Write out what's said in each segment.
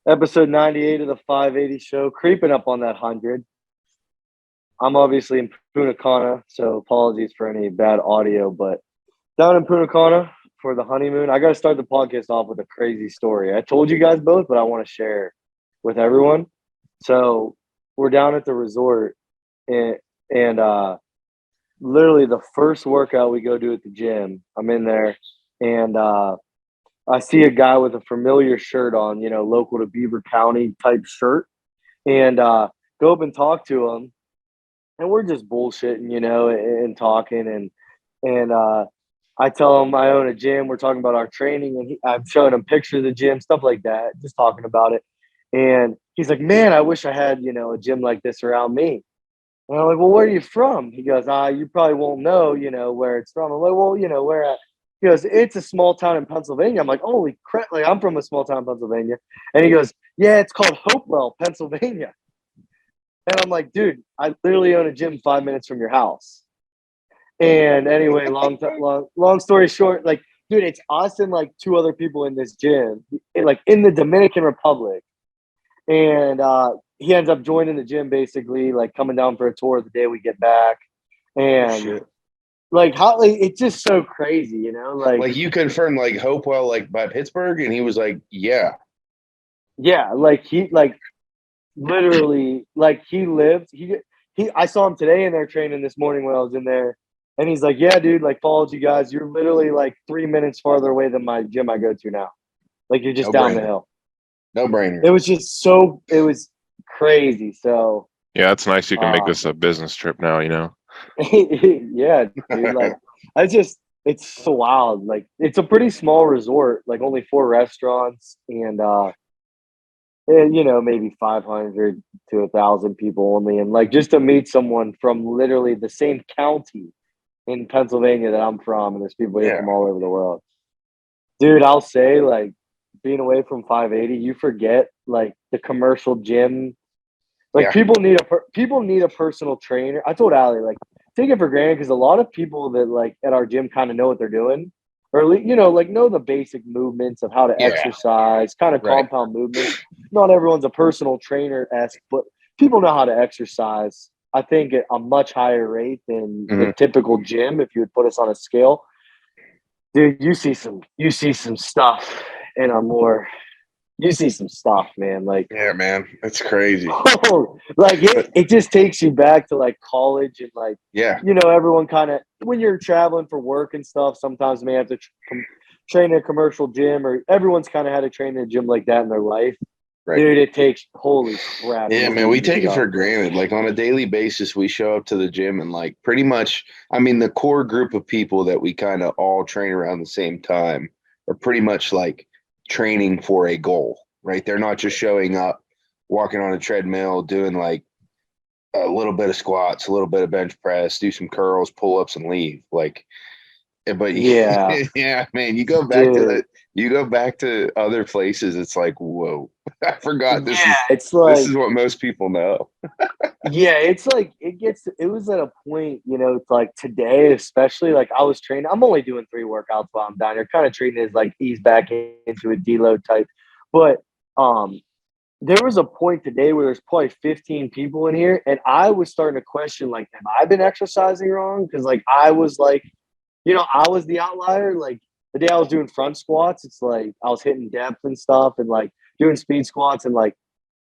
Episode 98 of the 580 show, creeping up on that 100. I'm obviously in Punta Cana, so apologies for any bad audio, but down in Punta Cana for the honeymoon. I got to start the podcast off with a crazy story. I told you guys both, but I want to share with everyone. So we're down at the resort, and literally the first workout we go do at the gym, I'm in there, and I see a guy with a familiar shirt on, local to Beaver County type shirt, and go up and talk to him, and we're just bullshitting, and talking, and I tell him I own a gym. We're talking about our training, and I'm showing him pictures of the gym, stuff like that, just talking about it. And he's like, "Man, I wish I had a gym like this around me." And I'm like, "Well, where are you from?" He goes, you probably won't know, where it's from." I'm like, "Well, where at?" He goes, "It's a small town in Pennsylvania." I'm like, "Holy crap, like I'm from a small town in Pennsylvania." And he goes, "Yeah, it's called Hopewell, Pennsylvania." And I'm like, "Dude, I literally own a gym 5 minutes from your house." And anyway, long story short, like, dude, it's us and like two other people in this gym, in the Dominican Republic. And he ends up joining the gym, basically, like coming down for a tour the day we get back. And like how it's just so crazy, Like you confirmed like Hopewell, like by Pittsburgh, and he was like, yeah. Yeah, like he like literally like he I saw him today in there training this morning when I was in there, and he's like, "Yeah, dude, like followed you guys. You're literally like 3 minutes farther away than my gym I go to now. Like you're just No down the brainer. hill." No brainer. It was crazy. So Yeah, it's nice you can make uh this a business trip now, yeah, dude, like it's so wild. Like it's a pretty small resort, like only four restaurants and maybe 500 to 1,000 people only, and like just to meet someone from literally the same county in Pennsylvania that I'm from, and there's people here Yeah. from all over the world. Dude, I'll say, like, being away from 580, you forget like the commercial gym. Like Yeah. people need a personal trainer. I told Allie, like, take it for granted because a lot of people that like at our gym kind of know what they're doing, or like know the basic movements of how to Yeah. exercise, kind of Right. compound movements. Not everyone's a personal trainer esque, but people know how to exercise. I think at a much higher rate than the typical gym. If you would put us on a scale, dude, you see some stuff in a more you see some stuff, man. Like, Yeah, man. That's crazy. oh, like it just takes you back to like college and like, Yeah. everyone kind of, when you're traveling for work and stuff, sometimes may have to train in a commercial gym, or everyone's kind of had to train in a gym like that in their life. Right. Dude, it takes, holy crap. Yeah, man, we take it for granted. Like on a daily basis, we show up to the gym and like pretty much, I mean, the core group of people that we kind of all train around the same time are pretty much like training for a goal, right? They're not just showing up, walking on a treadmill, doing like a little bit of squats, a little bit of bench press, do some curls, pull ups, and leave. Like, but Yeah, yeah, man, you go back to dude. that. You go back to other places. It's like, whoa, I forgot Yeah, it's this like, is what most people know. yeah, it's like it was at a point, it's like today, especially like I was training. I'm only doing 3 workouts while I'm down here, kind of treating it as like ease back into a deload type. But um there was a point today where there's probably 15 people in here, and I was starting to question, like, have I been exercising wrong? Because like I was like, I was the outlier. Like the day I was doing front squats, it's like I was hitting depth and stuff, and like doing speed squats, and like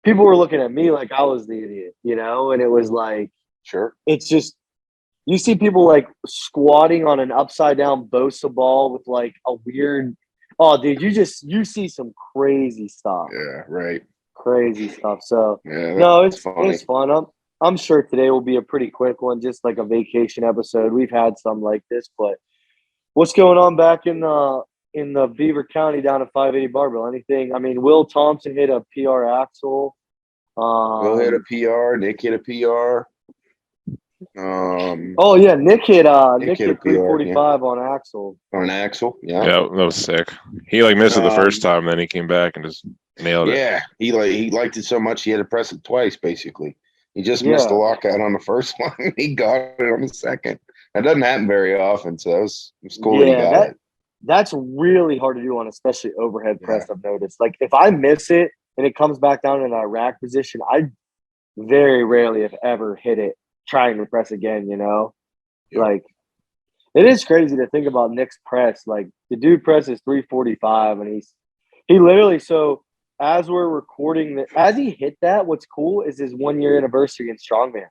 people were looking at me like I was the idiot, and it was like, Sure. it's just, you see people like squatting on an upside down Bosa ball with like a weird, oh dude, you see some crazy stuff. Yeah. Right. Crazy stuff. So Yeah. no, That's it's funny. fun. I'm sure today will be a pretty quick one, just like a vacation episode. We've had some like this, but what's going on back in the Beaver County down at 580 Barbell? Anything? I mean, Will Thompson hit a PR axle. Will hit a Um, PR. Nick hit a PR. oh yeah, Nick Nick hit a hit PR. Yeah. 345 on axle. On an axle. Yeah. Yeah, that was sick. He like missed it the first Um, time, then he came back and just nailed it. yeah. He liked it so much he had to press it twice. Basically, he just missed a Yeah, lockout on the first one. He got it on the second. That doesn't happen very often, so it was cool that he yeah, got it. that's really hard to do on especially overhead Yeah. press. I've noticed. Like if I miss it, and it comes back down in that rack position, I very rarely, if ever, hit it trying to press again, Yeah. Like, it is crazy to think about Nick's press. Like, the dude presses 345, and he literally, so as we're recording, as he hit that, what's cool is his 1-year anniversary in Strongman.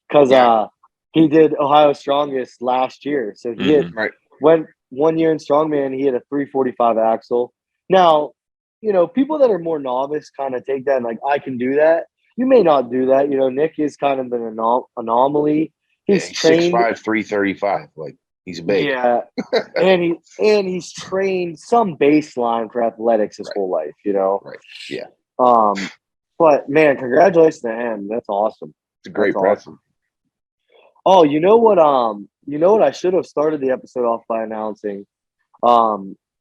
Because he did Ohio Strongest last year. So he hit, Right. went 1 year in Strongman, he hit a 345 axle. Now, people that are more novice kind of take that and like, I can do that. You may not do that. Nick is kind of an anomaly. He's trained 6'5", 335. Like, he's big. Yeah, and he's trained some baseline for athletics his whole life. Right. Yeah. But man, congratulations to him. That's awesome. It's a great That's press. awesome. Oh, you know what? I should have started the episode off by announcing.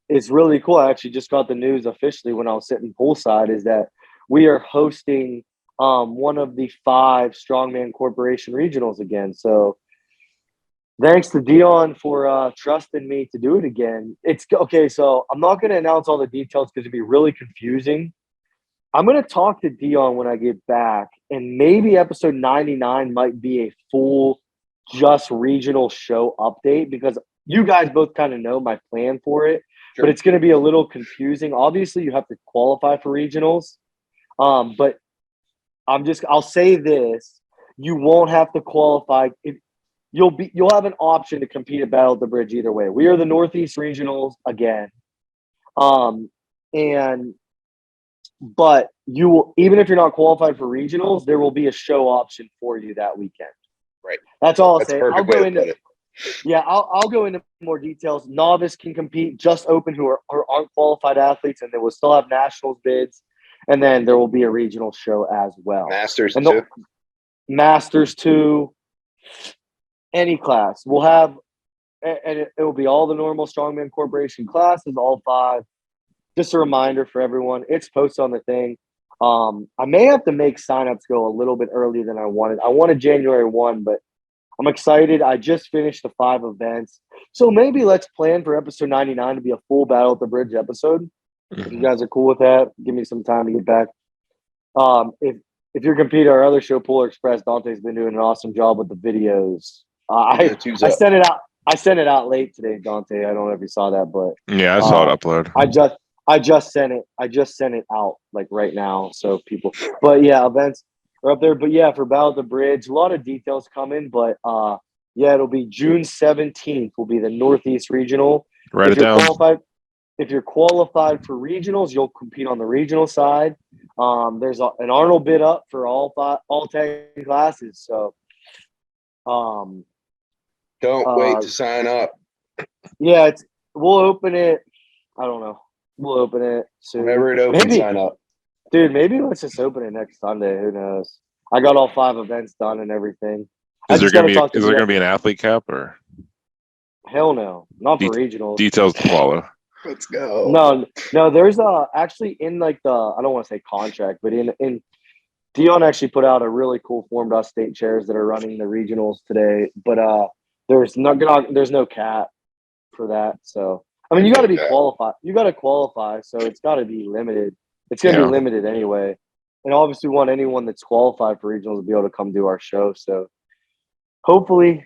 It's really cool. I actually just got the news officially when I was sitting poolside. Is that we are hosting one of the 5 Strongman Corporation regionals again. So thanks to Dion for trusting me to do it again. It's okay. So I'm not going to announce all the details because it'd be really confusing. I'm going to talk to Dion when I get back, and maybe episode 99 might be a full just regional show update because you guys both kind of know my plan for it, but it's going to be a little confusing. Obviously, you have to qualify for regionals, but I'll say this: you won't have to qualify. You'll have an option to compete at Battle of the Bridge either way. We are the Northeast Regionals again, but you will, even if you're not qualified for regionals, there will be a show option for you that weekend. Right. That's all I'll That's say. I'll go into more details. Novice can compete, just open who aren't qualified athletes, and then we'll still have nationals bids, and then there will be a regional show as well. Masters and too. Masters too. Any class we'll have, and it will be all the normal Strongman Corporation classes, all 5. Just a reminder for everyone, it's posted on the thing. I may have to make signups go a little bit earlier than I wanted. I wanted January 1, but I'm excited. I just finished the 5 events. So maybe let's plan for episode 99 to be a full Battle at the Bridge episode. If you guys are cool with that, give me some time to get back. If you're competing our other show, Polar Express, Dante's been doing an awesome job with the videos. I sent it out. I sent it out late today, Dante. I don't know if you saw that, but yeah, I saw it upload. I just sent it. I just sent it out like right now, so people. But yeah, events are up there. But yeah, for Battle of the Bridge, a lot of details coming. But yeah, it'll be June 17th. Will be the Northeast Regional. Write it down. If you're qualified for regionals, you'll compete on the regional side. There's an Arnold bid up for all 10 classes. So, don't wait to sign up. Yeah, we'll open it. I don't know. We'll open it soon. Whenever it opens, sign up. Dude, maybe let's just open it next Sunday. Who knows? I got all 5 events done and everything. Is there going to be an athlete cap or? Hell no, not for regionals. Details to follow. Let's go. No. There's actually in like I don't want to say contract, but in Dion actually put out a really cool form to us state chairs that are running the regionals today. But there's no cap for that. So I mean, you got to be qualified. You got to qualify, so it's got to be limited. It's going to be limited anyway. And obviously, we want anyone that's qualified for regionals to be able to come do our show. So hopefully,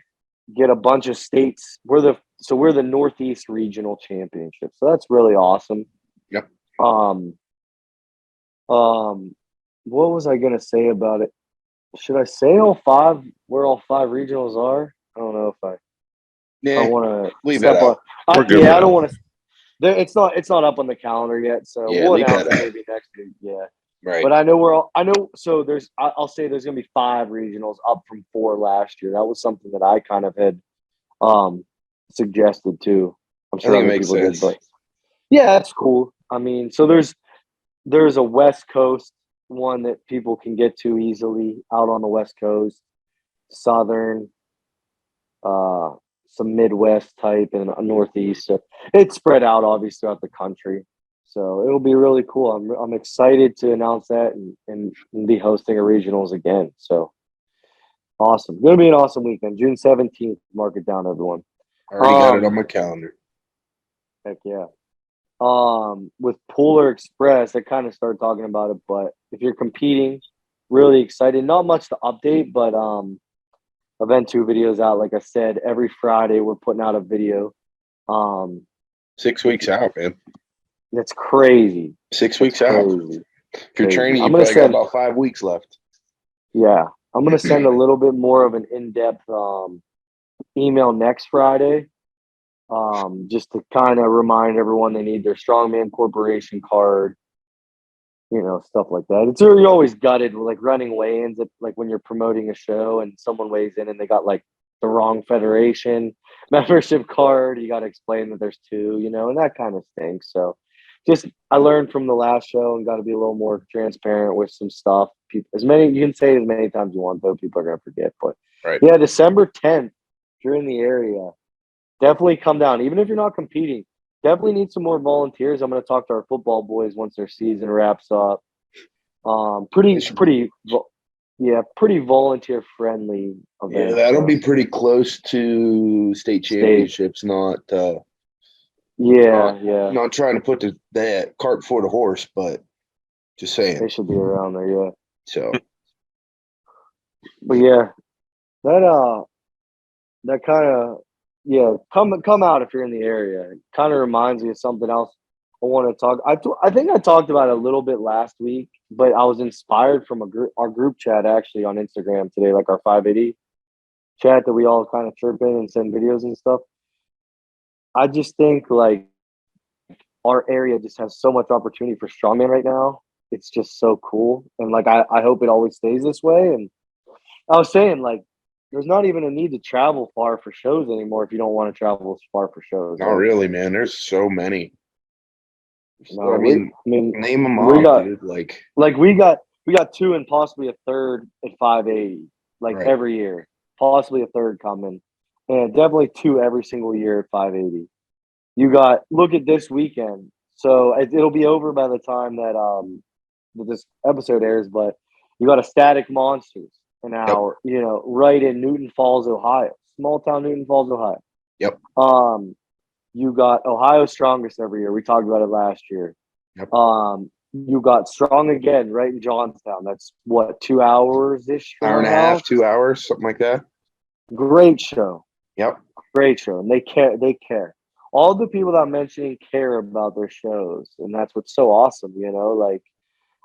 get a bunch of states. We're the Northeast Regional Championship. So that's really awesome. Yep. What was I going to say about it? Should I say where all 5 regionals are? I don't know if I want to leave that out. I don't want to. It's not up on the calendar yet, so we'll announce it maybe next week. Yeah, right. But I know. So I'll say there's gonna be 5 regionals up from 4 last year. That was something that I kind of had suggested too. I'm sure other people did, but yeah, that's cool. I mean, so there's a West Coast one that people can get to easily out on the West Coast, Southern, some Midwest type, and a Northeast. So it's spread out obviously throughout the country. So it'll be really cool. I'm excited to announce that and be hosting a regionals again. So awesome. Going to be an awesome weekend. June 17th. Mark it down, everyone. I already got it on my calendar. Heck yeah. with Polar Express, I kind of started talking about it. But if you're competing, really excited. Not much to update, but Event 2 videos out. Like I said, every Friday we're putting out a video. 6 weeks out, man. That's crazy. 6 weeks out. Crazy. If you're training, you I'm gonna probably got send- about 5 weeks left. Yeah, I'm gonna send a little bit more of an in-depth email next Friday, just to kind of remind everyone they need their Strongman Corporation card, stuff like that. It's you're always gutted like running weigh-ins, like when you're promoting a show and someone weighs in and they got like the wrong federation membership card. You got to explain that there's two, and that kind of stinks. So, just I learned from the last show and got to be a little more transparent with some stuff. You can say it as many times you want, though people are gonna forget. But Right. yeah, December 10th, if you're in the area, definitely come down. Even if you're not competing, definitely need some more volunteers. I'm gonna talk to our football boys once their season wraps up. Pretty volunteer friendly event. Yeah, that'll be pretty close to state championships, not yeah. not trying to put the cart before the horse, but just saying. They should be around there, yeah. So, But yeah, that kind of come out if you're in the area. It kind of reminds me of something else I want to talk. I think I talked about it a little bit last week, but I was inspired from our group chat actually on Instagram today, like our 580 chat that we all kind of chirp in and send videos and stuff. I just think like our area just has so much opportunity for strongman right now. It's just so cool, and like I hope it always stays this way. And I was saying like, there's not even a need to travel far for shows anymore if you don't want to travel far for shows. not really, man. There's so many. No, I mean, name them off, dude. Like we got two and possibly a third at 580, like Right. every year, possibly a third coming, and definitely two every single year at 580. Look at this weekend. So it'll be over by the time that this episode airs, but you got a Static Monsters an hour, right in Newton Falls, Ohio, small town Newton Falls, Ohio. Yep. You got Ohio Strongest every year. We talked about it last year. Yep. You got Strong Again right in Johnstown. That's what, 2 hours ish? hour and a half, 2 hours, something like that. Great show. Yep. Great show. And they care. All the people that I'm mentioning care about their shows, and that's what's so awesome, like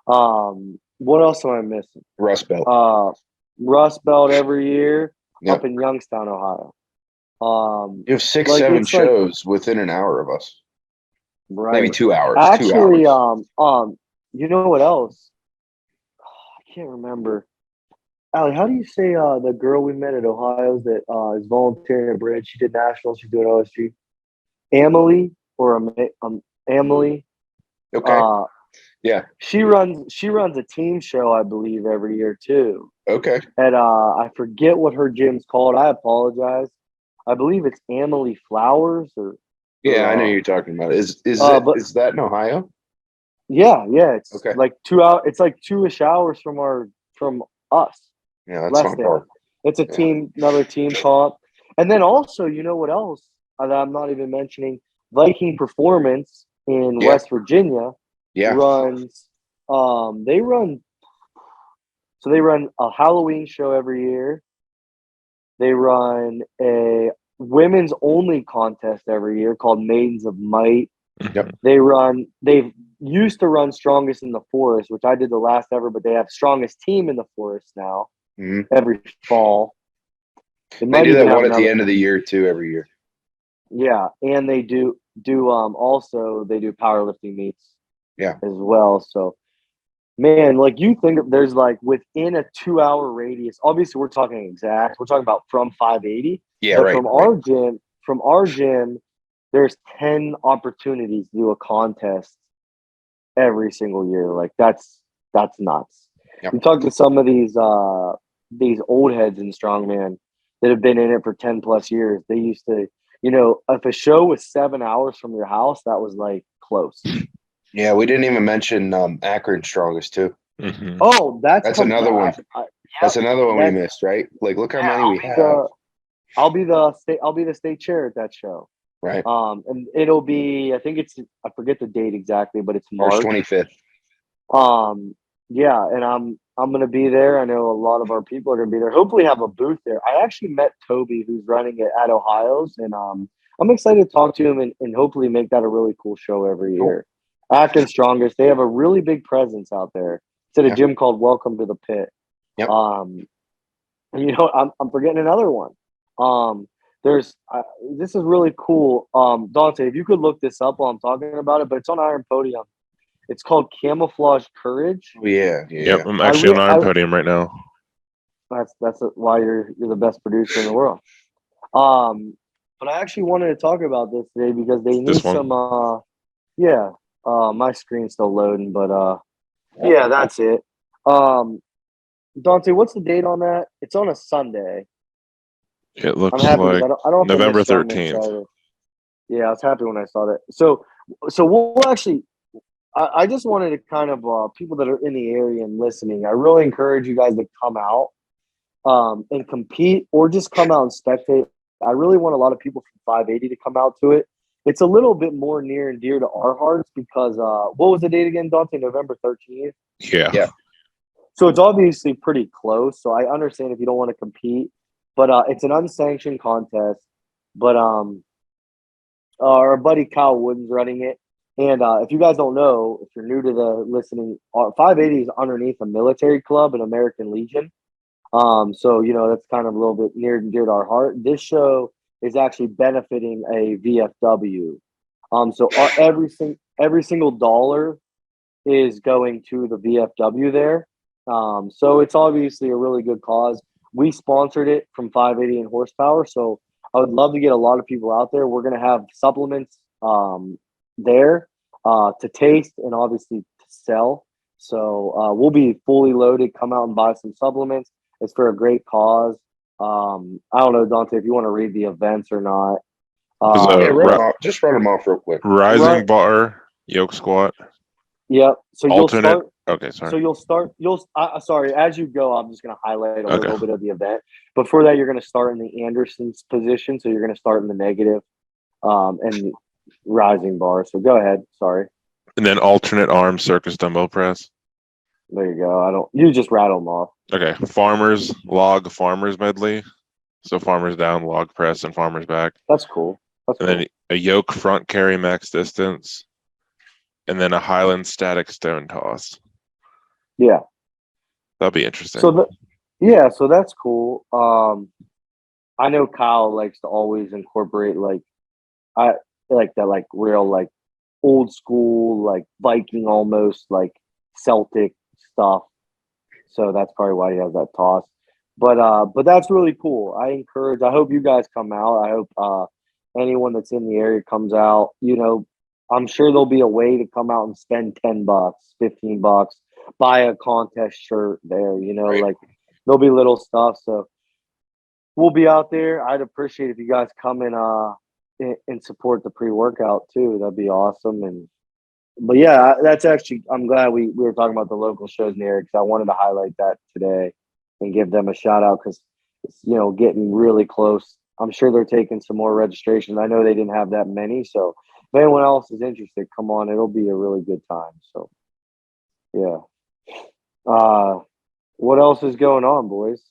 what else am I missing? Rust Belt. Rust Belt every year Yep. up in Youngstown, Ohio. You have 6, like, 7 it's like- shows within an hour of us. Right. Maybe 2 hours. Actually, 2 hours. you know what else? I can't remember. Allie, how do you say the girl we met at Ohio's that is volunteering at Bridge? She did nationals. She's doing OSG. Emily Emily. Okay. Yeah. She runs a team show, I believe, every year too. Okay. And I forget what her gym's called. I apologize. I believe it's Emily Flowers or. Yeah, I know you're talking about. Is that in Ohio? Yeah. It's Okay. like 2 hours. It's like 2-ish hours from us. Yeah, that's Less not than. far. It's a team, another team comp. And then also, you know what else that I'm not even mentioning? Viking Performance in West Virginia runs. They run a Halloween show every year. They run a women's only contest every year called Maidens of Might. Yep. They used to run Strongest in the Forest, which I did the last ever, but they have Strongest Team in the Forest now. Mm-hmm. Every fall. They do that one at the end of the year too, every year. Yeah, and they do also they do powerlifting meets. Yeah. As well. So, man, like you think there's like within a 2 hour radius. Obviously, we're talking exact. We're talking about from 580. Yeah, but right. From our gym, there's 10 opportunities to do a contest every single year. Like that's nuts. Yep. You talk to some of these old heads in strongman that have been in it for 10 plus years. They used to, if a show was 7 hours from your house, that was like close. Yeah, we didn't even mention Akron Strongest too. Mm-hmm. Oh, that's another one. That's another one we missed, right? Like, look how many we have. I'll be the state chair at that show. Right. And it'll be, I think I forget the date exactly, but it's March March. 25th. Yeah, and I'm gonna be there. I know a lot of our people are gonna be there. Hopefully, have a booth there. I actually met Toby, who's running it at Ohio's, and I'm excited to talk to him and hopefully make that a really cool show every year. Acting Strongest, they have a really big presence out there. It's at a gym called Welcome to the Pit. Yep. And I'm forgetting another one. There's this is really cool. Dante, if you could look this up while I'm talking about it, but it's on Iron Podium. It's called Camouflage Courage. Oh, yeah. Yep, I'm actually on Iron Podium right now. That's why you're the best producer in the world. But I actually wanted to talk about this today because they need some. My screen's still loading, but yeah, that's it. Dante, what's the date on that? It's on a Sunday. It looks I'm happy like I don't have to November miss Strongman 13th. Saturday. Yeah, I was happy when I saw that. So we'll actually. I just wanted to kind of people that are in the area and listening. I really encourage you guys to come out and compete, or just come out and spectate. I really want a lot of people from 580 to come out to it. It's a little bit more near and dear to our hearts because what was the date again, Dante? November 13th. Yeah. So it's obviously pretty close. So I understand if you don't want to compete, but it's an unsanctioned contest. But our buddy Kyle Wooden's running it. And if you guys don't know, if you're new to the listening, 580 is underneath a military club, an American Legion. So that's kind of a little bit near and dear to our heart. This show is actually benefiting a VFW. So every single dollar is going to the VFW there. So it's obviously a really good cause. We sponsored it from 580 and Horsepower, so I would love to get a lot of people out there. We're going to have supplements there to taste and obviously to sell. So we'll be fully loaded. Come out and buy some supplements. It's for a great cause. I don't know, Dante, if you want to read the events or not. Just run them off real quick. Rising bar, yoke squat. Yep. So alternate. You'll start. Okay, sorry. So you'll start. Sorry. As you go, I'm just going to highlight a little bit of the event. But for that, you're going to start in the Anderson's position. So you're going to start in the negative, and rising bar. So go ahead. Sorry. And then alternate arm circus dumbbell press. There you go. You just rattle them off. Okay. Farmers medley. So farmers down, log press, and farmers back. That's cool. Then a yoke front carry max distance. And then a Highland static stone toss. Yeah. That'll be interesting. So that's cool. I know Kyle likes to always incorporate real old school Viking almost Celtic stuff. So that's probably why he has that toss. But that's really cool. I hope you guys come out. I hope anyone that's in the area comes out. I'm sure there'll be a way to come out and spend $10, $15, buy a contest shirt there. Right. There'll be little stuff. So we'll be out there. I'd appreciate if you guys come and support the pre-workout too. That'd be awesome. But yeah, that's actually, I'm glad we were talking about the local shows in the area because I wanted to highlight that today and give them a shout out because it's getting really close. I'm sure they're taking some more registrations. I know they didn't have that many, so if anyone else is interested, come on. It'll be a really good time. So, yeah. What else is going on, boys,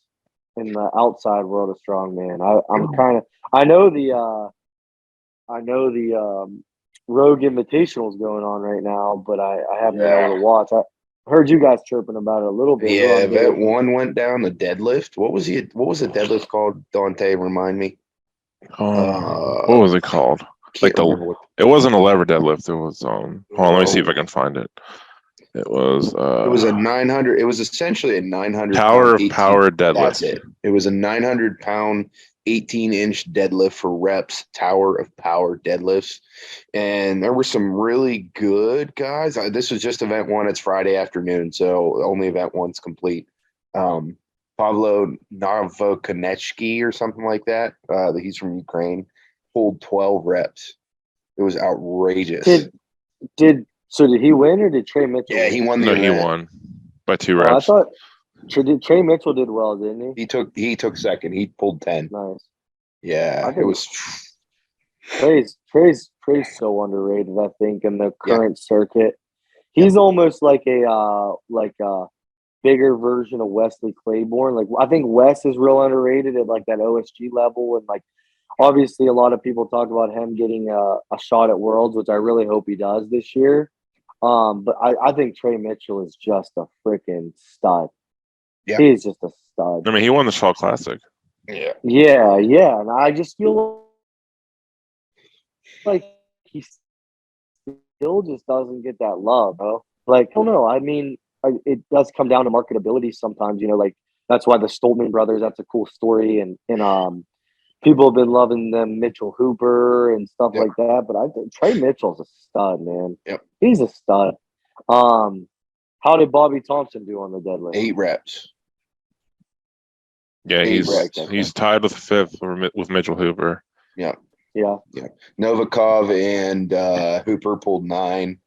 in the outside world of Strongman? I know the Rogue Invitational is going on right now, but I haven't been able to watch. I heard you guys chirping about it a little bit. Yeah, event one went down the deadlift. What was the deadlift called? Dante, remind me. What was it called? It wasn't a lever deadlift. It was hold on, let me see if I can find it. It was it was a 900. It was essentially a 900 tower of power deadlift. That's it. It was a 900 pound 18-inch deadlift for reps, tower of power deadlifts. And there were some really good guys. This was just event one. It's Friday afternoon, so only event one's complete. Pavlo Novokonechny or something like that. He's from Ukraine. Pulled 12 reps. It was outrageous. Did he win or did Trey Mitchell? Yeah, he won the event. He won by 2 reps. I thought Trey Mitchell did well, didn't he? He took second. He pulled 10. Nice. Yeah, it was. Trey's so underrated, I think, in the Yeah. current circuit. He's almost like a bigger version of Wesley Claiborne. Like I think Wes is real underrated at like that OSG level, and like obviously a lot of people talk about him getting a shot at Worlds, which I really hope he does this year. But I think Trey Mitchell is just a freaking stud. Yeah. He's just a stud. I mean, he won the Fall Classic. Yeah. Yeah, and I just feel like he still just doesn't get that love, bro. Like I don't know. I mean, it does come down to marketability sometimes. You know, like that's why the Stoltman brothers. That's a cool story, and people have been loving them, Mitchell Hooper and stuff Yep. like that. But I think Trey Mitchell's a stud, man. Yep. He's a stud. How did Bobby Thompson do on the deadlift? 8 reps. Yeah, reps. he's tied with fifth with Mitchell Hooper. Yeah. Yeah. Novikov and Hooper pulled 9.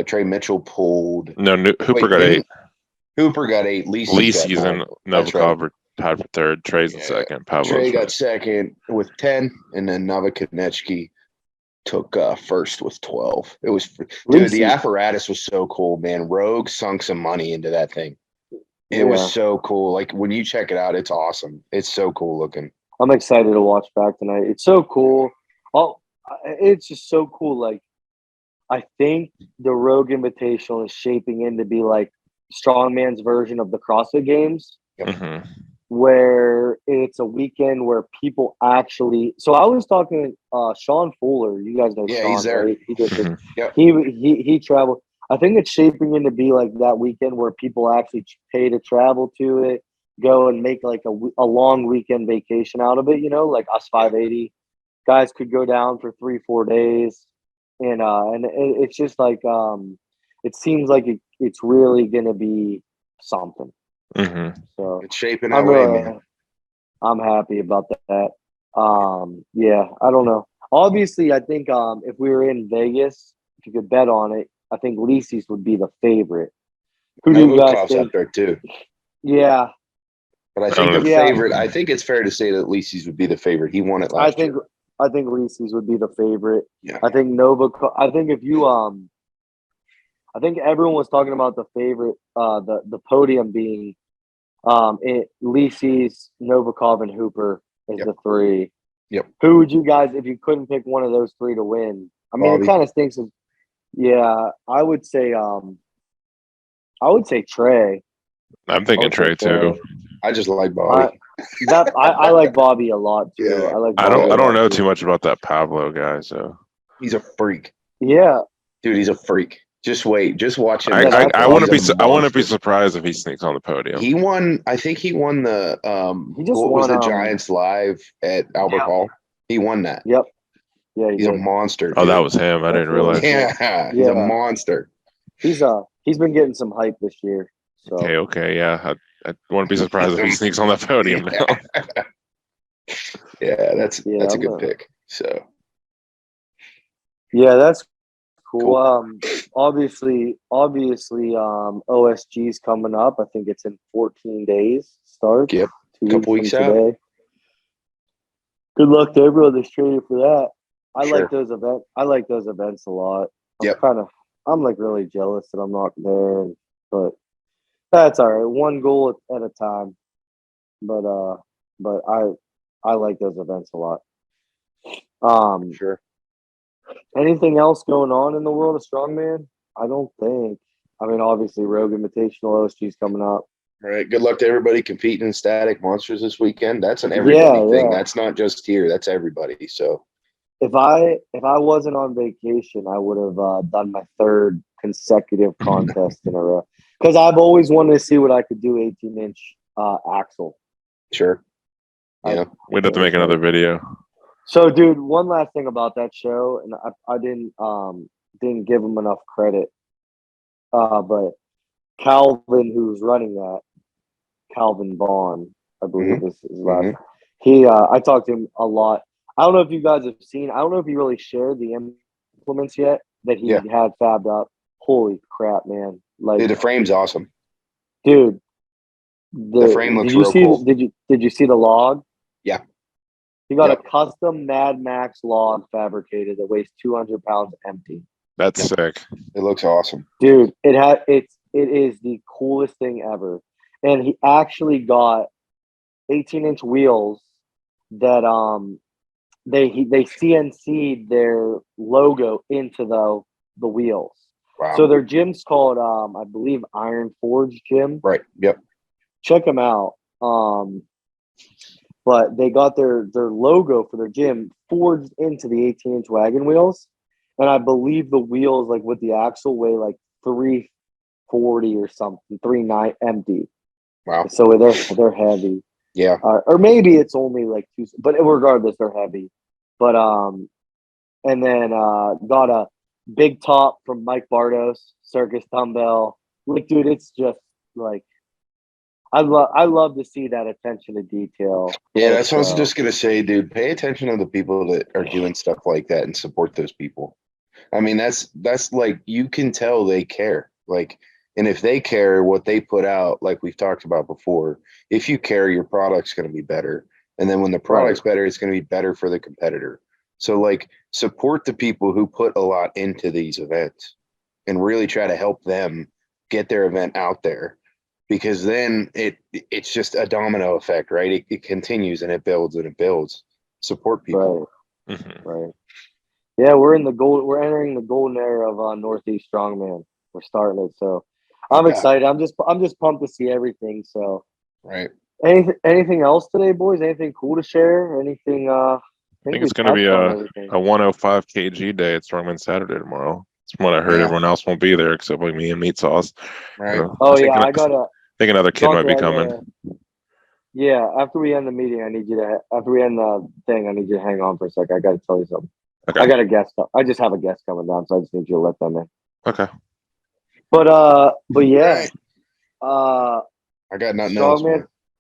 Trey Mitchell pulled. No, Hooper got 8. Hooper got 8. Lisi's and Novikov are tied for third. Trey's in second. Pavlov's Trey got first. second with 10, and then Novikonechki took first with 12. It was dude. The apparatus was so cool, man. Rogue sunk some money into that thing. It was so cool. Like when you check it out, it's awesome. It's so cool looking. I'm excited to watch back tonight. It's so cool. It's just so cool. Like I think the Rogue Invitational is shaping in to be like Strongman's version of the CrossFit Games, where it's a weekend where people actually. So I was talking to Sean Fuller. You guys know Sean, he's there. right? He did this. He traveled. I think it's shaping in to be like that weekend where people actually pay to travel to it, go and make like a long weekend vacation out of it. You know, like us 580 guys could go down for 3-4 days, and it's just like it seems like it's really gonna be something. So it's shaping that way, man. I'm happy about that. Yeah, I don't know. Obviously, I think if we were in Vegas, if you could bet on it, I think Lisi's would be the favorite. Who do you guys think? Up there too. Yeah, but I think favorite. I think it's fair to say that Lisi's would be the favorite. He won it last year. I think Lisi's would be the favorite. Yeah. I think Nova. I think if you I think everyone was talking about the favorite. The podium being Lisi's, Novikov, and Hooper is the 3. Yep. Who would you guys, if you couldn't pick one of those 3 to win? I mean, It kind of stinks. Yeah, I would say Trey. I'm thinking Trey too. I just like Bobby. I like Bobby a lot too. Yeah. I like. I don't know too much about that Pablo guy, so he's a freak. Yeah, dude, he's a freak. Just wait, just watch him. I wouldn't be surprised if he sneaks on the podium. He won. I think he won the. What was the Giants Live at Albert Hall? He won that. Yep. Yeah, he's a monster. Oh, that was him. I didn't realize. Yeah, he's a monster. He's been getting some hype this year. So. Okay, yeah. I wouldn't be surprised if he sneaks on the podium now. Yeah, that's a good pick. So. Yeah, that's cool. Obviously, OSG's coming up. I think it's in 14 days. Start. Yep. A couple weeks out. Today. Good luck to everyone that's training for that. I like those events. I like those events a lot. I'm like really jealous that I'm not there, but that's all right. One goal at a time. But I like those events a lot. Sure. Anything else going on in the world of Strongman? I don't think. I mean, obviously, Rogue Invitational OSG's coming up. All right. Good luck to everybody competing in Static Monsters this weekend. That's an everybody thing. That's not just here. That's everybody. So, if I wasn't on vacation, I would have done my 3rd consecutive contest in a row because I've always wanted to see what I could do 18-inch axle. Sure. Yeah. We'd have to make another video. So, dude, one last thing about that show, and I didn't give him enough credit, but Calvin, who's running that, Calvin Vaughn, I believe is his last. He, I talked to him a lot. I don't know if you guys have seen. I don't know if he really shared the implements yet that he had fabbed up. Holy crap, man! Like, dude, the frame's awesome. Dude, the frame looks real cool. Did you see the log? Yeah. He got Yep. a custom Mad Max log fabricated that weighs 200 pounds empty. That's sick. It looks awesome. Dude, it is the coolest thing ever. And he actually got 18-inch wheels that they CNC'd their logo into the wheels. Wow. So their gym's called I believe Iron Forge Gym. Right. Yep. Check them out. But they got their logo for their gym forged into the 18-inch wagon wheels. And I believe the wheels, like with the axle, weigh like 340 or something, 39 empty. Wow. So they're heavy. Yeah. Or maybe it's only like two, but regardless, they're heavy. But and then got a big top from Mike Bardos, Circus Dumbbell. Like, dude, it's just like I love to see that attention to detail. Yeah, that's what I was just gonna say, dude. Pay attention to the people that are doing stuff like that and support those people. I mean, that's like, you can tell they care. Like, and if they care what they put out, like we've talked about before, if you care, your product's gonna be better. And then when the product's better, it's gonna be better for the competitor. So like, support the people who put a lot into these events and really try to help them get their event out there. Because then it's just a domino effect, right? It continues and it builds and it builds. Support people. Right. Mhm. Right. Yeah, we're entering the golden era of Northeast Strongman. We're starting it, so I'm excited. I'm just pumped to see everything. So, Right. anything else today, boys? Anything cool to share? Anything? I think it's going to be a 105 kg day at Strongman Saturday tomorrow. That's what I heard. Yeah. Everyone else won't be there except like me and Meat Sauce. Right. Oh yeah, I think another kid might be coming. Yeah, after we end the meeting, after we end the thing, I need you to hang on for a sec. I got to tell you something. Okay. I got a guest. I just have a guest coming down, so I just need you to let them in. Okay. But yeah. Right. I got nothing else.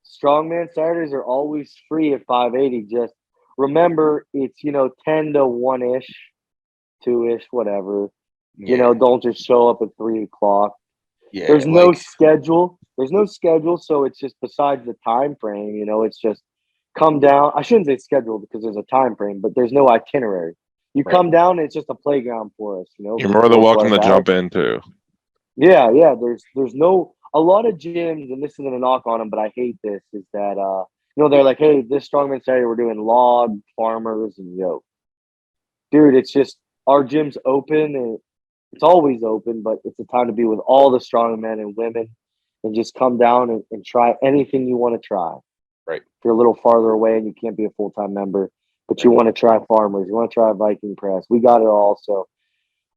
Strongman Saturdays are always free at 580. Just remember, it's 10 to 1-ish, 2-ish, whatever. Yeah. Don't just show up at 3 o'clock. Yeah. There's no schedule. There's no schedule, so it's just besides the time frame. It's just come down. I shouldn't say schedule because there's a time frame, but there's no itinerary. You come down, and it's just a playground for us. You're more than welcome to jump in too. Yeah. There's no. A lot of gyms, and this isn't a knock on them, but I hate this, is that, they're like, hey, this Strongman Saturday, we're doing log, farmers, and yoke. Dude, it's just, our gym's open, and it's always open, but it's a time to be with all the strong men and women and just come down and try anything you want to try. Right. If you're a little farther away and you can't be a full-time member, but you want to try farmers, you want to try Viking press, we got it all. So,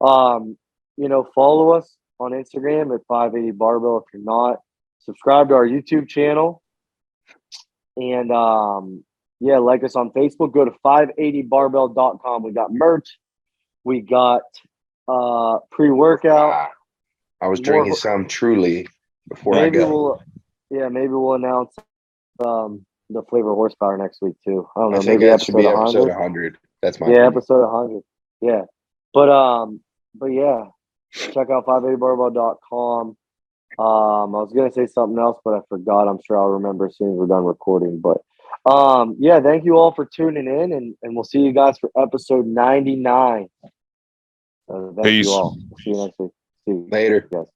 follow us on Instagram at 580 Barbell. If you're not, subscribe to our YouTube channel. And like us on Facebook. Go to 580barbell.com. We got merch. We got pre-workout. I was drinking some Truly before I go. Maybe we'll announce the flavor horsepower next week too. I don't know. Maybe that should be episode 100. That's my opinion. Episode 100. Yeah. But yeah. Check out 580barbell.com. I was gonna say something else, but I forgot. I'm sure I'll remember as soon as we're done recording. But thank you all for tuning in, and we'll see you guys for episode 99. Thank you all. See you next week. See you later. Yes.